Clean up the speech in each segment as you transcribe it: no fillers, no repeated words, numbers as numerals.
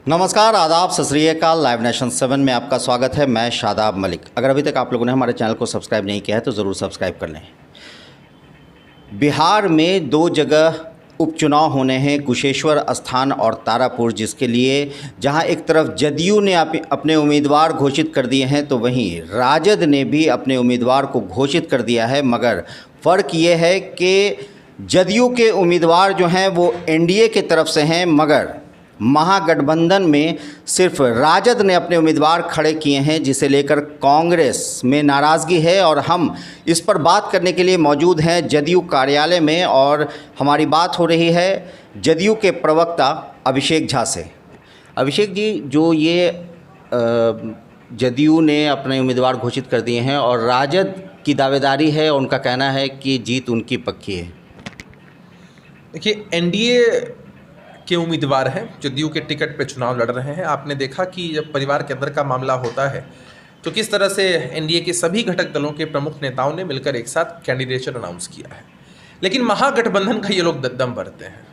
नमस्कार, आदाब, सत श्री अकाल। लाइव नेशन 7 में आपका स्वागत है। मैं शादाब मलिक। अगर अभी तक आप लोगों ने हमारे चैनल को सब्सक्राइब नहीं किया है तो ज़रूर सब्सक्राइब कर लें। बिहार में 2 जगह उपचुनाव होने हैं, कुशेश्वर स्थान और तारापुर, जिसके लिए जहां एक तरफ जदयू ने अपने उम्मीदवार घोषित कर दिए हैं तो वहीं राजद ने भी अपने उम्मीदवार को घोषित कर दिया है। मगर फ़र्क ये है कि जदयू के उम्मीदवार जो हैं वो एनडीए के तरफ से हैं, मगर महागठबंधन में सिर्फ राजद ने अपने उम्मीदवार खड़े किए हैं, जिसे लेकर कांग्रेस में नाराज़गी है। और हम इस पर बात करने के लिए मौजूद हैं जदयू कार्यालय में और हमारी बात हो रही है जदयू के प्रवक्ता अभिषेक झा से। अभिषेक जी, जो ये जदयू ने अपने उम्मीदवार घोषित कर दिए हैं और राजद की दावेदारी है, उनका कहना है कि जीत उनकी पक्की है। देखिए, एनडीए के उम्मीदवार हैं, जदयू के टिकट पे चुनाव लड़ रहे हैं। आपने देखा कि जब परिवार के अंदर का मामला होता है तो किस तरह से एनडीए के सभी घटक दलों के प्रमुख नेताओं ने मिलकर एक साथ कैंडिडेचर अनाउंस किया है। लेकिन महागठबंधन का ये लोग दम भरते हैं।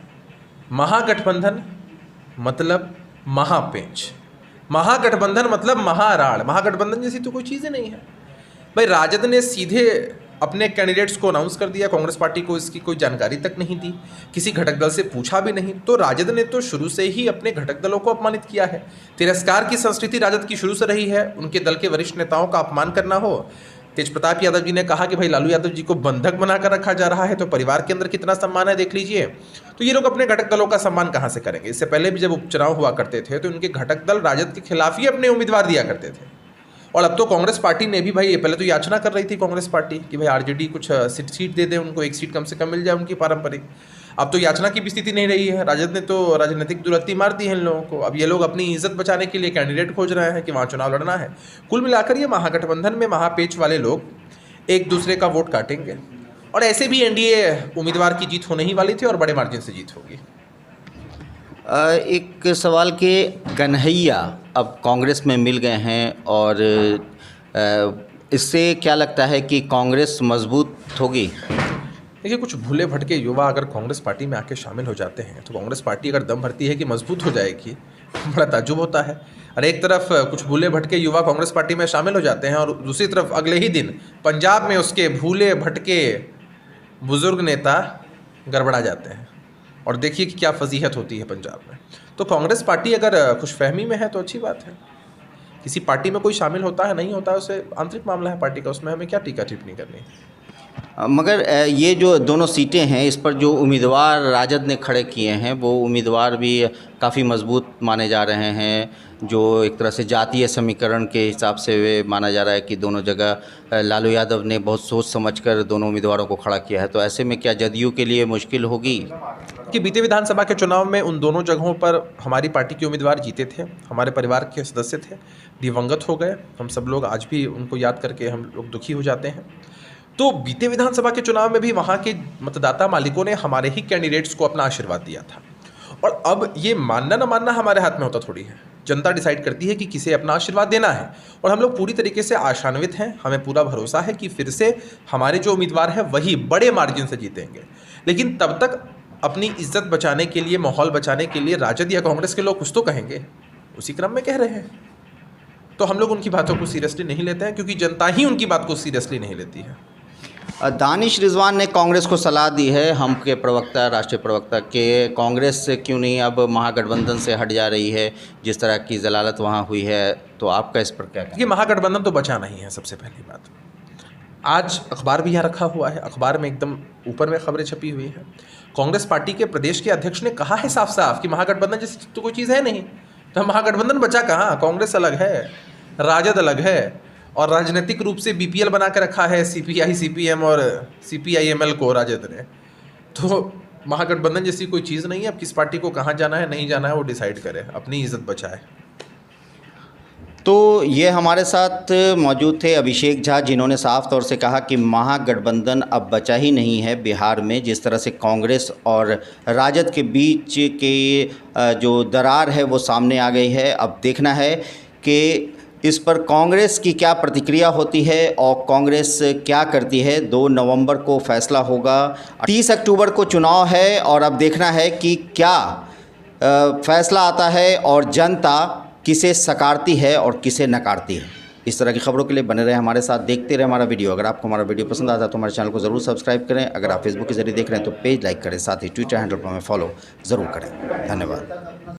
महागठबंधन मतलब महापेंच, महागठबंधन मतलब महाराड़। महागठबंधन जैसी तो कोई चीज़ ही नहीं है भाई। राजद ने सीधे अपने कैंडिडेट्स को अनाउंस कर दिया, कांग्रेस पार्टी को इसकी कोई जानकारी तक नहीं दी, किसी घटक दल से पूछा भी नहीं। तो राजद ने तो शुरू से ही अपने घटक दलों को अपमानित किया है। तिरस्कार की संस्कृति राजद की शुरू से रही है। उनके दल के वरिष्ठ नेताओं का अपमान करना हो। तेज प्रताप यादव जी ने कहा कि भाई लालू यादव जी को बंधक बनाकर रखा जा रहा है, तो परिवार के अंदर कितना सम्मान है देख लीजिए। तो ये लोग अपने घटक दलों का सम्मान कहाँ से करेंगे। इससे पहले भी जब उपचुनाव हुआ करते थे तो उनके घटक दल राजद के खिलाफ ही अपने उम्मीदवार दिया करते थे। और अब तो कांग्रेस पार्टी ने भी भाई, पहले तो याचना कर रही थी कांग्रेस पार्टी कि भाई आरजेडी कुछ सीट दे दे उनको, एक सीट कम से कम मिल जाए उनकी पारंपरिक। अब तो याचना की भी स्थिति नहीं रही है। राजद ने तो राजनीतिक दुर्गति मार दी है इन लोगों को। अब ये लोग अपनी इज्जत बचाने के लिए कैंडिडेट खोज रहे हैं कि वहाँ चुनाव लड़ना है। कुल मिलाकर ये महागठबंधन में महापेच वाले लोग एक दूसरे का वोट काटेंगे। और ऐसे भी एनडीए उम्मीदवार की जीत होने ही वाली थी और बड़े मार्जिन से जीत होगी। एक सवाल के कन्हैया अब कांग्रेस में मिल गए हैं और इससे क्या लगता है कि कांग्रेस मजबूत होगी? देखिए, कुछ भूले भटके युवा अगर कांग्रेस पार्टी में आके शामिल हो जाते हैं तो कांग्रेस पार्टी अगर दम भरती है कि मजबूत हो जाएगी, बड़ा ताज्जुब होता है। और एक तरफ कुछ भूले भटके युवा कांग्रेस पार्टी में शामिल हो जाते हैं और दूसरी तरफ अगले ही दिन पंजाब में उसके भूले भटके बुजुर्ग नेता गड़बड़ा जाते हैं। और देखिए कि क्या फजीहत होती है पंजाब में। तो कांग्रेस पार्टी अगर खुशफहमी में है तो अच्छी बात है। किसी पार्टी में कोई शामिल होता है नहीं होता है, उसे आंतरिक मामला है पार्टी का, उसमें हमें क्या टीका टिप्पणी करनी। मगर ये जो दोनों सीटें हैं, इस पर जो उम्मीदवार राजद ने खड़े किए हैं वो उम्मीदवार भी काफ़ी मजबूत माने जा रहे हैं। जो एक तरह से जातीय समीकरण के हिसाब से वे माना जा रहा है कि दोनों जगह लालू यादव ने बहुत सोच समझकर दोनों उम्मीदवारों को खड़ा किया है। तो ऐसे में क्या जदयू के लिए मुश्किल होगी? कि बीते विधानसभा के चुनाव में उन दोनों जगहों पर हमारी पार्टी के उम्मीदवार जीते थे। हमारे परिवार के सदस्य थे, दिवंगत हो गए। हम सब लोग आज भी उनको याद करके हम लोग दुखी हो जाते हैं। तो बीते विधानसभा के चुनाव में भी वहाँ के मतदाता मालिकों ने हमारे ही कैंडिडेट्स को अपना आशीर्वाद दिया था। और अब ये मानना न मानना हमारे हाथ में होता थोड़ी है। जनता डिसाइड करती है कि किसे अपना आशीर्वाद देना है। और हम लोग पूरी तरीके से आशान्वित हैं। हमें पूरा भरोसा है कि फिर से हमारे जो उम्मीदवार हैं वही बड़े मार्जिन से जीतेंगे। लेकिन तब तक अपनी इज्जत बचाने के लिए, माहौल बचाने के लिए राजद या कांग्रेस के लोग कुछ तो कहेंगे, उसी क्रम में कह रहे हैं। तो हम लोग उनकी बातों को सीरियसली नहीं लेते हैं, क्योंकि जनता ही उनकी बात को सीरियसली नहीं लेती है। दानिश रिजवान ने कांग्रेस को सलाह दी है, हम के प्रवक्ता, राष्ट्रीय प्रवक्ता, के कांग्रेस से क्यों नहीं अब महागठबंधन से हट जा रही है, जिस तरह की जलालत वहाँ हुई है। तो आपका इस पर क्या कहना? ये महागठबंधन तो बचा नहीं है। सबसे पहली बात, आज अखबार भी यहाँ रखा हुआ है, अखबार में एकदम ऊपर में खबरें छपी हुई हैं। कांग्रेस पार्टी के प्रदेश के अध्यक्ष ने कहा है साफ साफ कि महागठबंधन जैसी तो कोई चीज़ है नहीं। तो महागठबंधन बचा कहाँ? कांग्रेस अलग है, राजद अलग है, और राजनीतिक रूप से बीपीएल बना के रखा है सीपीआई सीपीएम और सीपीआईएमएल को राजद ने। तो महागठबंधन जैसी कोई चीज़ नहीं है। अब किस पार्टी को कहाँ जाना है नहीं जाना है वो डिसाइड करे, अपनी इज्जत बचाए। तो ये हमारे साथ मौजूद थे अभिषेक झा, जिन्होंने साफ तौर से कहा कि महागठबंधन अब बचा ही नहीं है बिहार में। जिस तरह से कांग्रेस और राजद के बीच के जो दरार है वो सामने आ गई है। अब देखना है कि इस पर कांग्रेस की क्या प्रतिक्रिया होती है और कांग्रेस क्या करती है। 2 नवंबर को फैसला होगा। 30 अक्टूबर को चुनाव है और अब देखना है कि क्या फैसला आता है और जनता किसे सकारती है और किसे नकारती है। इस तरह की खबरों के लिए बने रहे हमारे साथ, देखते रहे हमारा वीडियो। अगर आपको हमारा वीडियो पसंद आता है तो हमारे चैनल को ज़रूर सब्सक्राइब करें। अगर आप फेसबुक के जरिए देख रहे हैं तो पेज लाइक करें, साथ ही ट्विटर हैंडल पर हमें फॉलो ज़रूर करें। धन्यवाद।